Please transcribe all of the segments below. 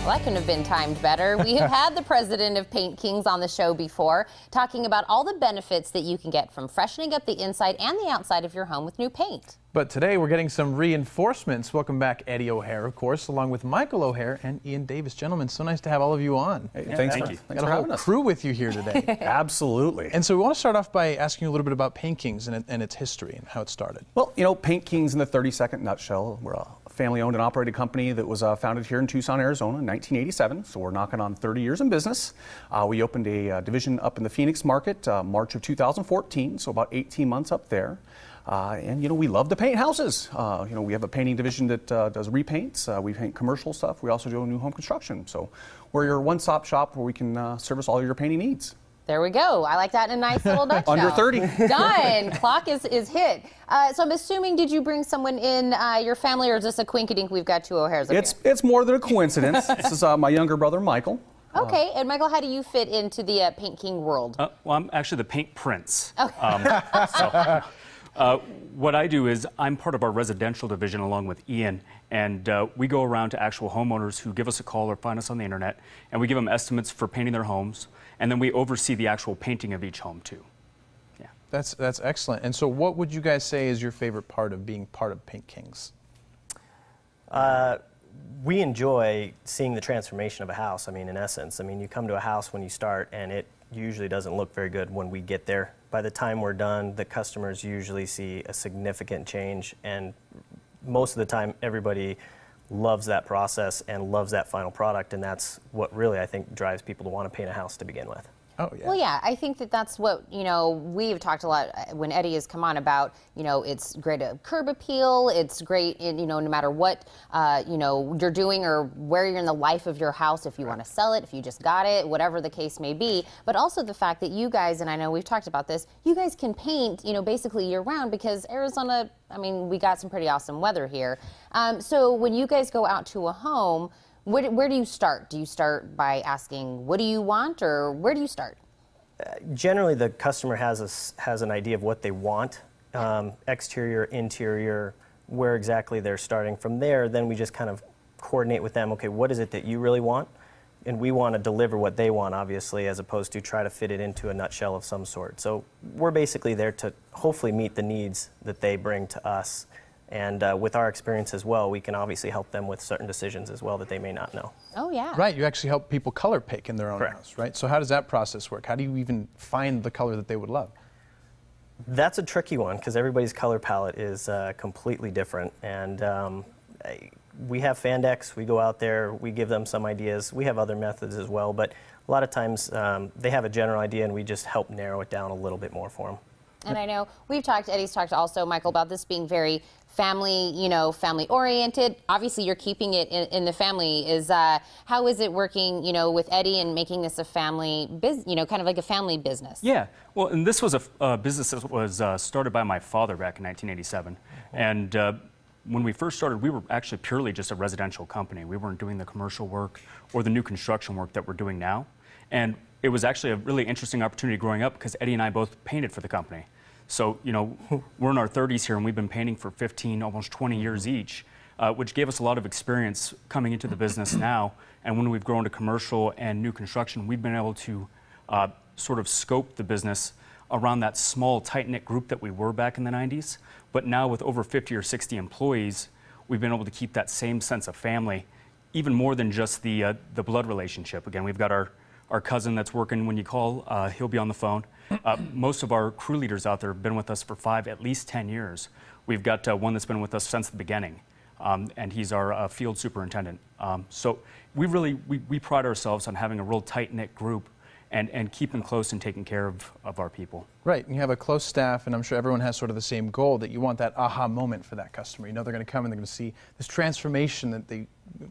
Well, that couldn't have been timed better. We have had the president of Paint Kings on the show before, talking about all the benefits that you can get from freshening up the inside and the outside of your home with new paint. But today we're getting some reinforcements. Welcome back, Eddie O'Hare, of course, along with Michael O'Hare and Ian Davis. Gentlemen, so nice to have all of you on. Hey, thank you. Got a whole crew with you here today. Absolutely. And so we want to start off by asking you a little bit about Paint Kings and its history and how it started. Well, you know, Paint Kings in the 30-second nutshell. We're a family-owned and operated company that was founded here in Tucson, Arizona in 1987. So we're knocking on 30 years in business. We opened a division up in the Phoenix market March of 2014, so about 18 months up there. And, you know, we love to paint houses. You know, we have a painting division that does repaints. We paint commercial stuff. We also do new home construction. So we're your one-stop shop where we can service all your painting needs. There we go. I like that in a nice little nutshell. Under 30. Done. Clock is hit. So I'm assuming, did you bring someone in your family, or is this a quinkydink? We've got two O'Hares up here. It's more than a coincidence. This is my younger brother, Michael. Okay, and Michael, how do you fit into the Paint King world? Well, I'm actually the paint prince. Okay. What I do is I'm part of our residential division along with Ian, and we go around to actual homeowners who give us a call or find us on the internet, and we give them estimates for painting their homes, and then we oversee the actual painting of each home too. Yeah. That's excellent. And so what would you guys say is your favorite part of being part of Paint Kings? We enjoy seeing the transformation of a house. I mean, in essence, I mean, you come to a house when you start, and it usually doesn't look very good when we get there. By the time we're done, the customers usually see a significant change, and most of the time, everybody loves that process and loves that final product, and that's what really, I think, drives people to want to paint a house to begin with. Oh, yeah. Well, yeah, I think that's what, you know, we've talked a lot when Eddie has come on about, you know, it's great at curb appeal, it's great in, you know, no matter what, you know, you're doing or where you're in the life of your house, if you want to sell it, if you just got it, whatever the case may be, but also the fact that you guys, and I know we've talked about this, you guys can paint, you know, basically year round because Arizona, I mean, we got some pretty awesome weather here. So when you guys go out to a home, where do you start? Do you start by asking, what do you want, or where do you start? Generally, the customer has an idea of what they want, exterior, interior, where exactly they're starting. From there, then we just kind of coordinate with them, okay, what is it that you really want? And we want to deliver what they want, obviously, as opposed to try to fit it into a nutshell of some sort. So we're basically there to hopefully meet the needs that they bring to us. And with our experience as well, we can obviously help them with certain decisions as well that they may not know. Oh, yeah. Right, you actually help people color pick in their own Correct. house, right? So how does that process work? How do you even find the color that they would love? That's a tricky one because everybody's color palette is completely different. And we have fan decks. We go out there. We give them some ideas. We have other methods as well. But a lot of times they have a general idea, and we just help narrow it down a little bit more for them. And I know Eddie's talked also, Michael, about this being very family, you know, family oriented. Obviously, you're keeping it in the family. How is it working, you know, with Eddie and making this a family business, you know, kind of like a family business? Yeah. Well, and this was a business that was started by my father back in 1987. And when we first started, we were actually purely just a residential company. We weren't doing the commercial work or the new construction work that we're doing now. And it was actually a really interesting opportunity growing up because Eddie and I both painted for the company. So, you know, we're in our 30s here, and we've been painting for 15, almost 20 years each, which gave us a lot of experience coming into the business now. And when we've grown to commercial and new construction, we've been able to sort of scope the business around that small, tight-knit group that we were back in the 90s. But now with over 50 or 60 employees, we've been able to keep that same sense of family, even more than just the blood relationship. Again, we've got our cousin that's working when you call, he'll be on the phone. Most of our crew leaders out there have been with us for at least 10 years. We've got one that's been with us since the beginning, and he's our field superintendent. So we pride ourselves on having a real tight-knit group and keeping close and taking care of our people. Right, and you have a close staff, and I'm sure everyone has sort of the same goal, that you want that aha moment for that customer. You know they're going to come and they're going to see this transformation that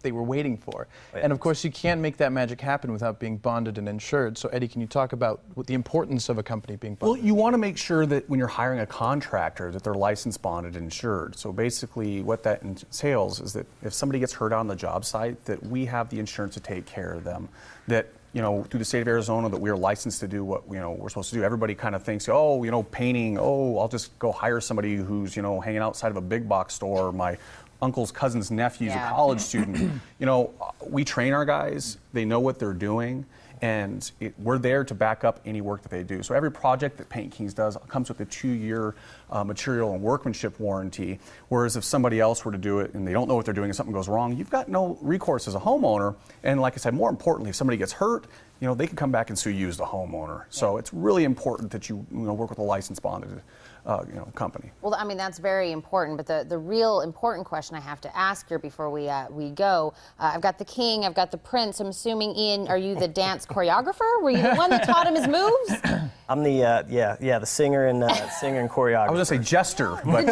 they were waiting for. Oh, yeah. And of course, you can't make that magic happen without being bonded and insured. So Eddie, can you talk about the importance of a company being bonded? Well, you want to make sure that when you're hiring a contractor that they're licensed, bonded, and insured. So basically what that entails is that if somebody gets hurt on the job site, that we have the insurance to take care of them. That, you know, through the state of Arizona, that we are licensed to do what, you know, we're supposed to do. Everybody kind of thinks, oh, you know, painting, oh, I'll just go hire somebody who's, you know, hanging outside of a big box store. My uncles, cousins, nephews, Yeah. a college student. You know, we train our guys. They know what they're doing. And we're there to back up any work that they do. So every project that Paint Kings does comes with a 2-year material and workmanship warranty. Whereas if somebody else were to do it and they don't know what they're doing and something goes wrong, you've got no recourse as a homeowner. And like I said, more importantly, if somebody gets hurt, you know, they can come back and sue you as the homeowner. So it's really important that you work with a licensed bonded company. Well, I mean, that's very important, but the real important question I have to ask here before we go, I've got the king, I've got the prince. I'm assuming, Ian, are you the dance choreographer? Were you the one that taught him his moves? I'm the singer and choreographer. I was going to say jester, but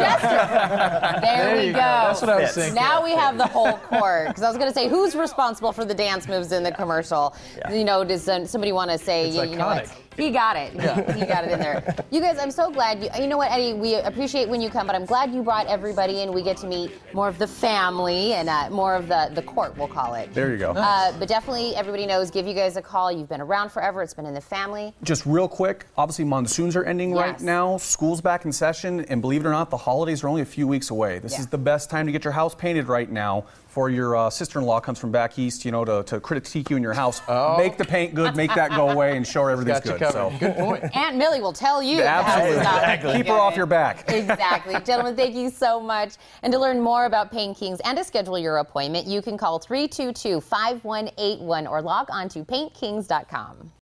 There we go. That's what I was thinking. Now we have the whole court. Because I was going to say, who's responsible for the dance moves in the commercial? Yeah. You know, does somebody want to say, It's you know what? iconic. He got it. He got it in there. You guys, I'm so glad. You know what, Eddie? We appreciate when you come, but I'm glad you brought everybody in. We get to meet more of the family and more of the court, we'll call it. there you go. But definitely, everybody knows, give you guys a call. You've been around forever. It's been in the family. Just real quick, obviously monsoons are ending right Yes. now. School's back in session, and believe it or not, the holidays are only a few weeks away. This Yeah. is the best time to get your house painted right now. For your sister-in-law comes from back east, you know, to critique you in your house. Make the paint good, make that go away, and show her everything's Got you good. covered. Good point. Aunt Millie will tell you. how to Absolutely. stop Exactly. Keep her it. off your back. Exactly. Gentlemen, thank you so much. And to learn more about Paint Kings and to schedule your appointment, you can call 322-5181 or log on to paintkings.com.